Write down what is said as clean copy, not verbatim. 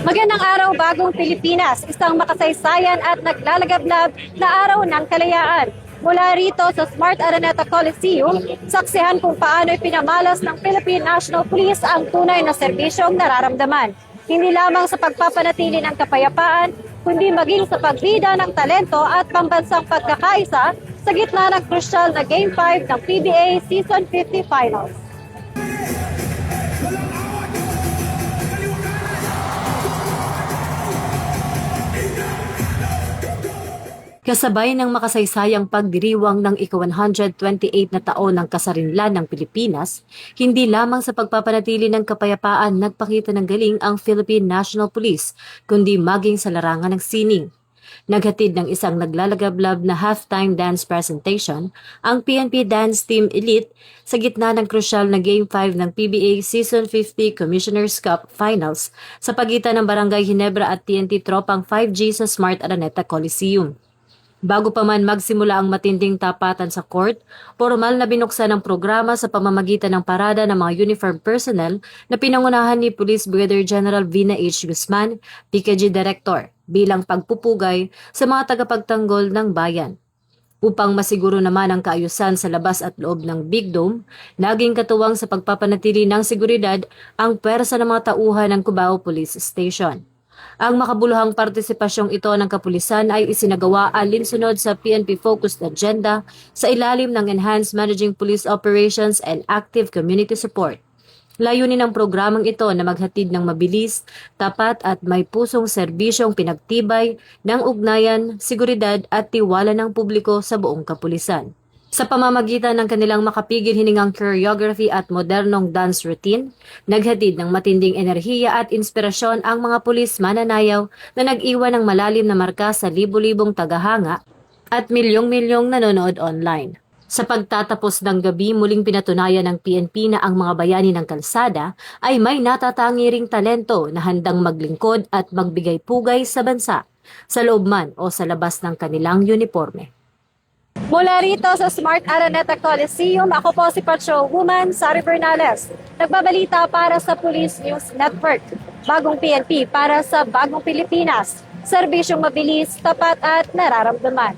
Magandang araw, Bagong Pilipinas, isang makasaysayan at naglalagablab na araw ng kalayaan. Mula rito sa Smart Araneta Coliseum, saksihan kung paano ipinamalas ng Philippine National Police ang tunay na serbisyong nararamdaman. Hindi lamang sa pagpapanatili ng kapayapaan, kundi maging sa pagbida ng talento at pambansang pagkakaisa sa gitna ng crucial na Game 5 ng PBA Season 50 Finals. Kasabay ng makasaysayang pagdiriwang ng ika-128 na taon ng kasarinlan ng Pilipinas, hindi lamang sa pagpapanatili ng kapayapaan nagpakita ng galing ang Philippine National Police, kundi maging sa larangan ng sining. Naghatid ng isang naglalagablab na halftime dance presentation ang PNP Dance Team Elite sa gitna ng krusyal na Game 5 ng PBA Season 50 Commissioner's Cup Finals sa pagitan ng Barangay Ginebra at TNT Tropang 5G sa Smart Araneta Coliseum. Bago pa man magsimula ang matinding tapatan sa court, formal na binuksan ang programa sa pamamagitan ng parada ng mga uniformed personnel na pinangunahan ni Police Brigadier General Vina H. Guzman, PKG Director, bilang pagpupugay sa mga tagapagtanggol ng bayan. Upang masiguro naman ang kaayusan sa labas at loob ng Big Dome, naging katuwang sa pagpapanatili ng seguridad ang pwersa ng mga tauhan ng Cubao Police Station. Ang makabuluhang partisipasyong ito ng kapulisan ay isinagawa alinsunod sa PNP-focused agenda sa ilalim ng Enhanced Managing Police Operations and Active Community Support. Layunin ng programang ito na maghatid ng mabilis, tapat at may pusong serbisyong pinagtibay ng ugnayan, seguridad at tiwala ng publiko sa buong kapulisan. Sa pamamagitan ng kanilang makapigil hiningang choreography at modernong dance routine, naghatid ng matinding enerhiya at inspirasyon ang mga pulis mananayaw na nag-iwan ng malalim na marka sa libu-libong tagahanga at milyong-milyong nanonood online. Sa pagtatapos ng gabi, muling pinatunayan ng PNP na ang mga bayani ng kalsada ay may natatangi ring talento na handang maglingkod at magbigay pugay sa bansa, sa loob man o sa labas ng kanilang uniforme. Mula rito sa Smart Araneta Coliseum, ako po si Patrol Woman Sari Bernales. Nagbabalita para sa Police News Network. Bagong PNP para sa Bagong Pilipinas. Serbisyong mabilis, tapat at nararamdaman.